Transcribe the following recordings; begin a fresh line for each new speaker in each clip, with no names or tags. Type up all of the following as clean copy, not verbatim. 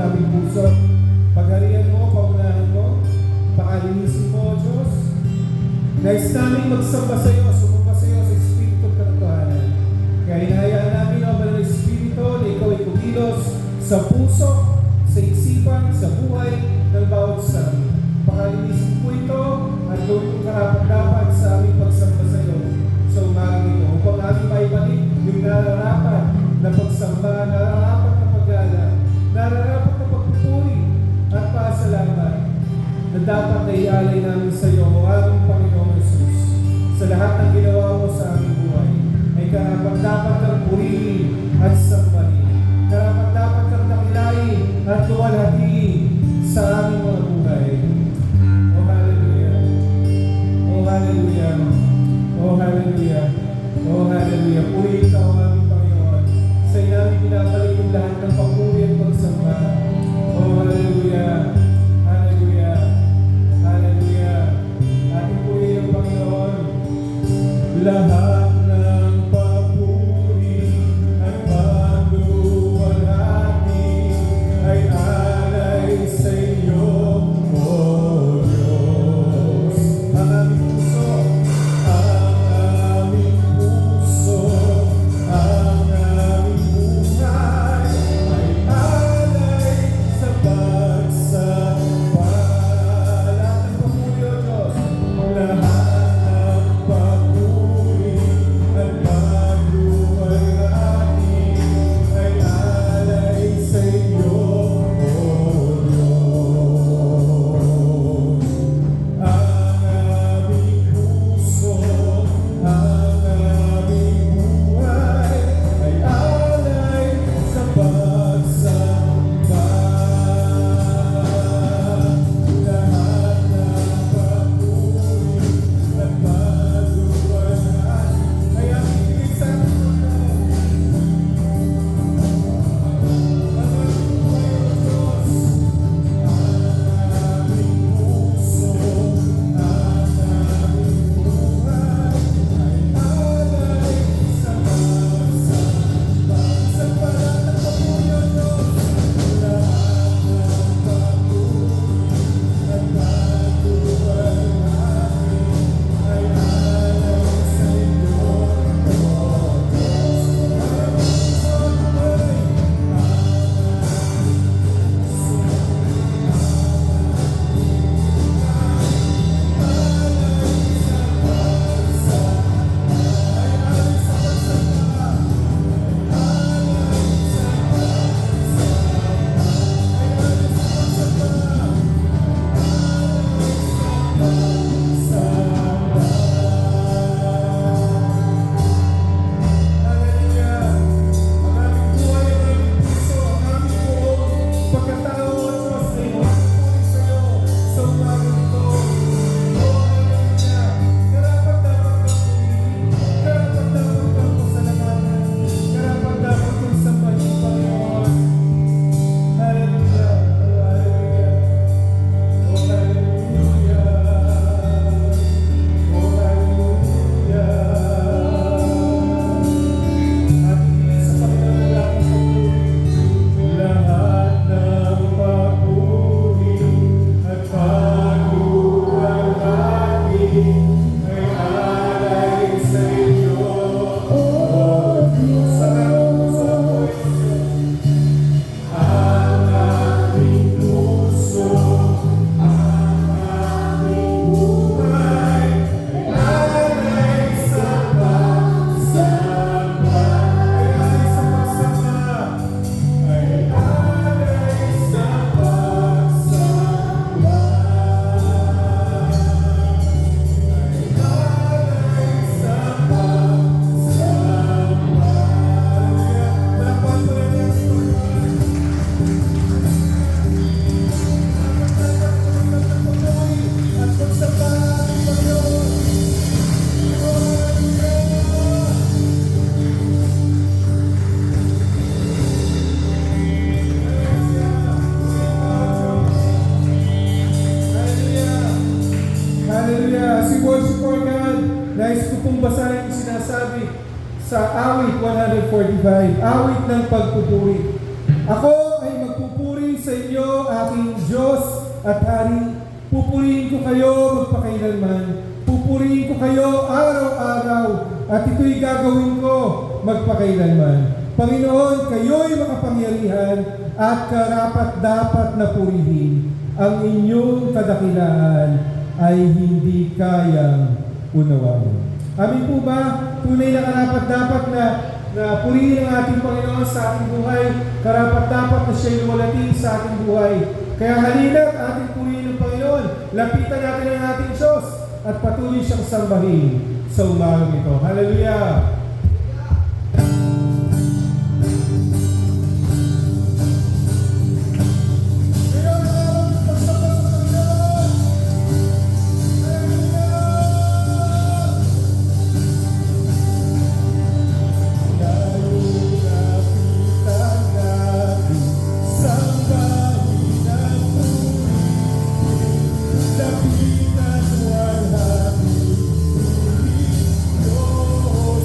aming puso. Pagharian mo, paunahan mo, pakalinisin mo, O Diyos. Nais namin magsamba sa iyo, sumamba sa iyo sa Espiritu at katotohanan. Kaya hinahayaan namin, O Banal na Espiritu, na ikaw ay kumilos sa puso, sa isipan, sa buhay ng bawat isa. Pakalinisin po ito at gawin kong karapat-dapat sa aming pagsamba sa iyo sa umagang ito upang namin maibalik yung nararapat na pagsamba, nararapat na paggala, nararapat na pagpupuri at pasalamat na dapat na ialay namin sa iyo, O aming Panginoong Jesus. Sa lahat ng ginawa mo sa aming buhay, ay karapat-dapat kang purihin at sambahin. Karapat-dapat kang dakilain at luwalhatiin sa aming mga buhay. O hallelujah! O hallelujah! O hallelujah! O hallelujah! Purihin ka, O aming Panginoon. Sa iyo namin pinabalik yung lahat ng papuri at pagsamba. O hallelujah! Hallelujah! Hallelujah! Ating purihin ang Panginoon. Lahat ng papuri at pagluwalhati ay alay sa iyo, O Diyos. Ang aming puso, ang aming puso, ang aming buhay ay alay sa pagsamba. Lahat ng papuri, O Diyos. Lahat ng papuri at pagluwalhati ay alay sa iyo, O Diyos. Ang aming puso, ang aming buhay ay alay sa pagsamba. Lahat ng papuri at pagluwalhati ay aming ibig sa sinasabi sa awit 145, awit ng pagpupuri. Ako ay magpupuri sa inyo, aking Diyos at Hari. Pupurihin ko kayo magpakailanman. Pupurihin ko kayo araw-araw at ito'y gagawin ko magpakailanman. Panginoon, kayo'y makapangyarihan at karapat-dapat na purihin. Ang inyong kadakilaan ay hindi kayang unawain. Amin po ba? Tunay na karapat-dapat na purihin ang ating Panginoon sa ating buhay. Karapat-dapat na siya'y luwalhati sa ating buhay. Kaya halina't ating purihin ng Panginoon. Lapitan natin ang ating Diyos at patuloy siyang sambahin sa umagang ito. Hallelujah!
Lapitan mo ang hati, Diyos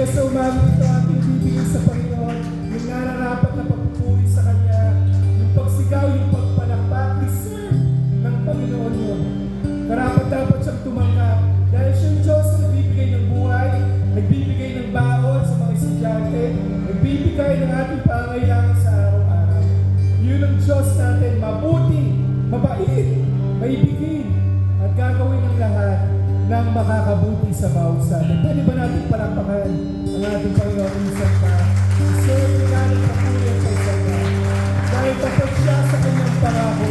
Diyos, sa umagang ito ating bibigay sa Panginoon yung nararapat na pagpupuri sa Kanya, yung pagsigaw, yung pagpalakpak, deserve ng Panginoon yun. Karapat dapat siyang tumanggap dahil siyang Diyos na nagbibigay ng buhay, nagbibigay ng baon sa mga estudyante, nagbibigay ng ating pangailangan sa araw-araw. Yun ang Diyos natin, mabuti, mabait, maibigin, at gagawin ng lahat ng makakabuti sa bawat sa atin. Pwede ba natin palakpakan ang ating Panginoon minsan pa? Deserve yung galing papuri at pagsamba. Dahil tapos siya sa kanyang pangako.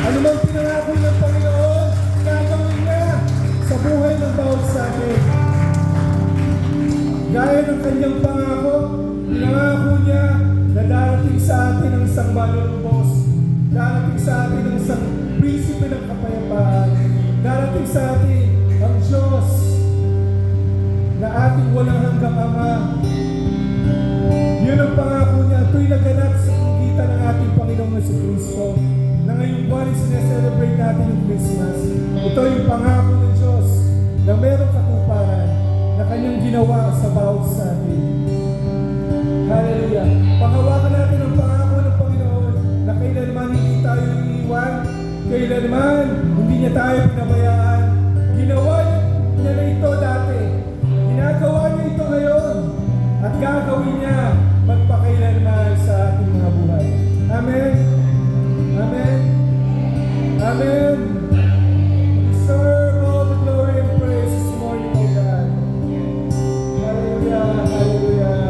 Ano mang pinangako ng Panginoon, gagawin niya sa buhay ng bawat sa atin. Gaya ng kanyang pangako, pinangako niya na darating sa atin ang isang manlulubos, darating sa atin ang isang prinsipe ng kapayapaan, darating sa atin ang Diyos na ating walang hanggang Ama. Yun ang pangako niya, ito'y naganap sa pagitan ng ating Panginoong Jesucristo na ngayong buwan sineselebrate natin yung Christmas. Ito yung pangako ng Diyos na merong katuparan na kanyang ginawa sa bawat sa atin. Hallelujah! Panghawakan natin ang pangako ng Panginoon na kailanman hindi tayo iiwan, kailanman hindi niya tayo pinabayaan. Ginawa niya na ito dati. Ginagawa niya ito ngayon. At gagawin niya magpakailanman sa ating mga buhay. Amen? Amen? Amen? Deserve all the glory and praise this morning, O God. Hallelujah! Hallelujah!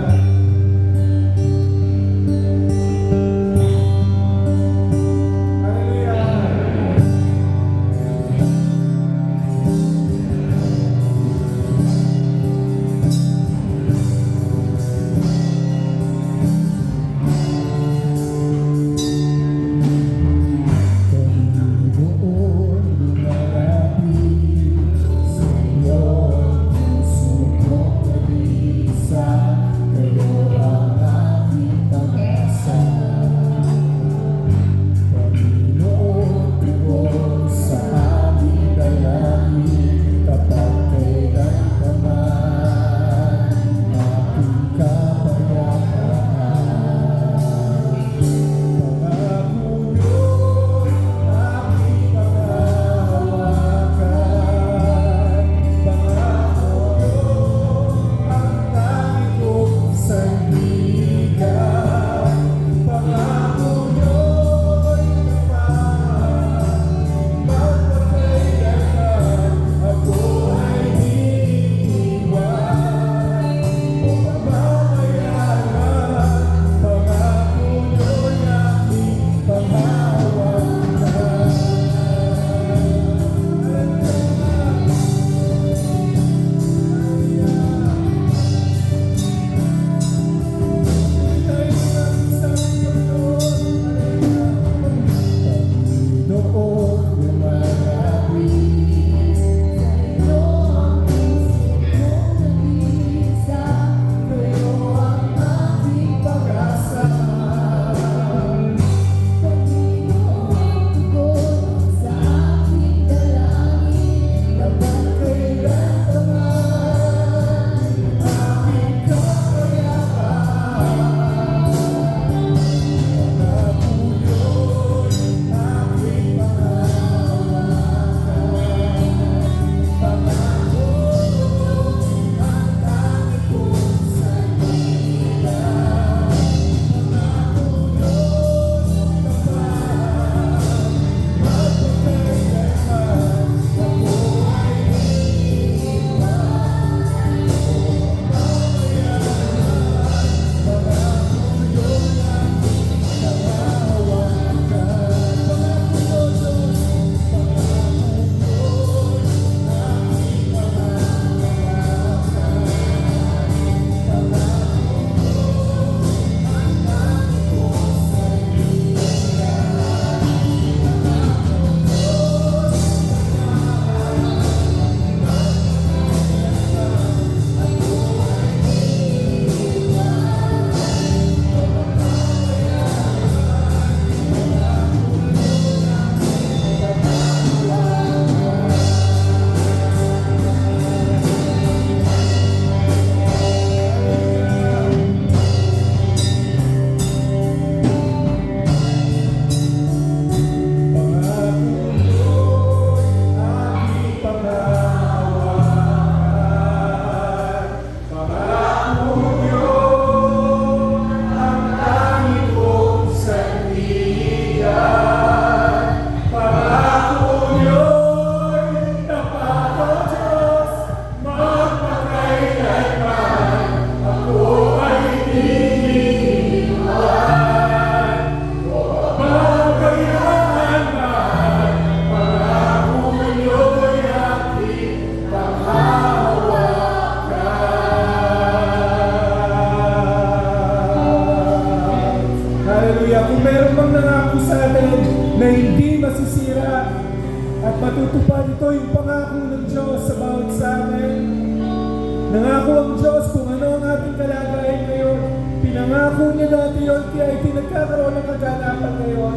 Pinangako niya dati yun, kaya itinagkakaroon ng kaganapan ngayon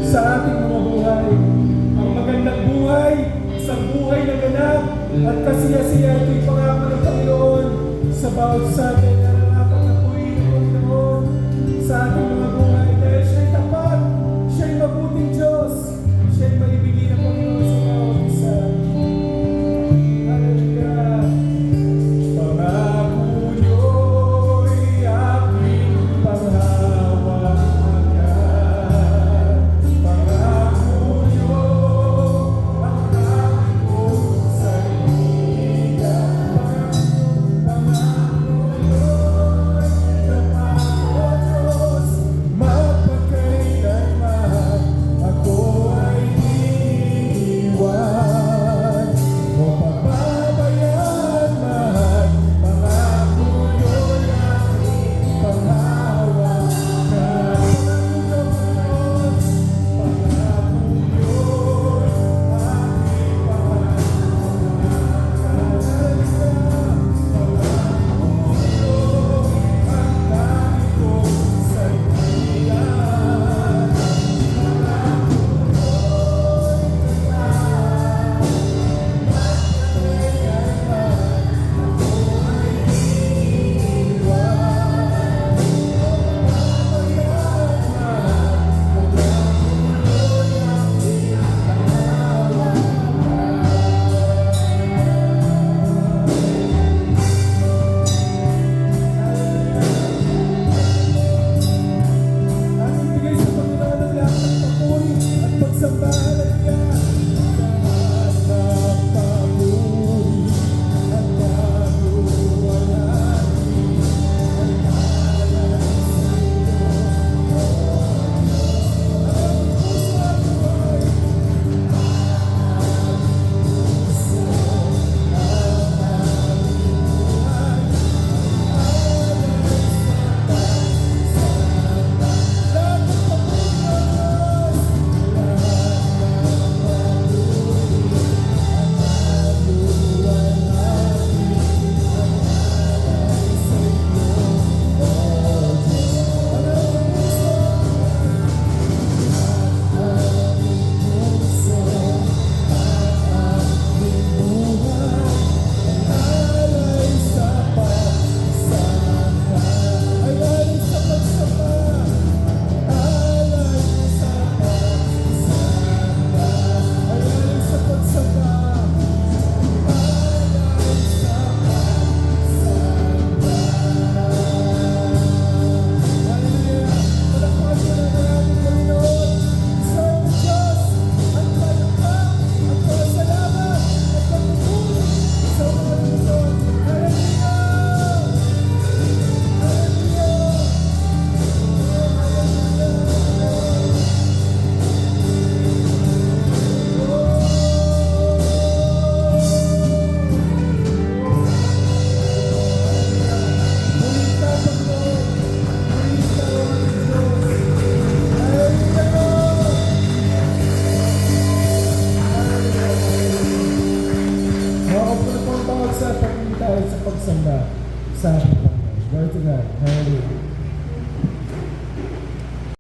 sa ating mga buhay. Ang magandang buhay, sa buhay na ganap, at kasiya-siya ito'y pangako ng Panginoon sa bawat sa atin na narapat na purihin ng Panginoon sa ating mga buhay. Dahil siya'y tapat, siya'y mabuting Diyos, siya'y maibigin ng Panginoon sa bawat isa. Hallelujah. Pangako niyo'y aking panghawakan. Pangako niyo ang aking kong salita. Pangako niyo'y napako Diyos, mapagkailanman ako ay iiwan. O pababayaan man, pangako niyo'y aking panghawakan. Pangako niyo'y aking panghawakan. Pangako niyo ang lagi kong sandigan. At ibigay sa Panginoon ang lahat ng papuri at pagsambahan niya. Lahat ng papuri at kaluwalhati ay alay sa iyo. Ang puso at buhay, puso ang aming buhay, alay sa lahat ng papuri ng Diyos. Sa pagsamba sa ating Panginoon. Glory to God. Hallelujah.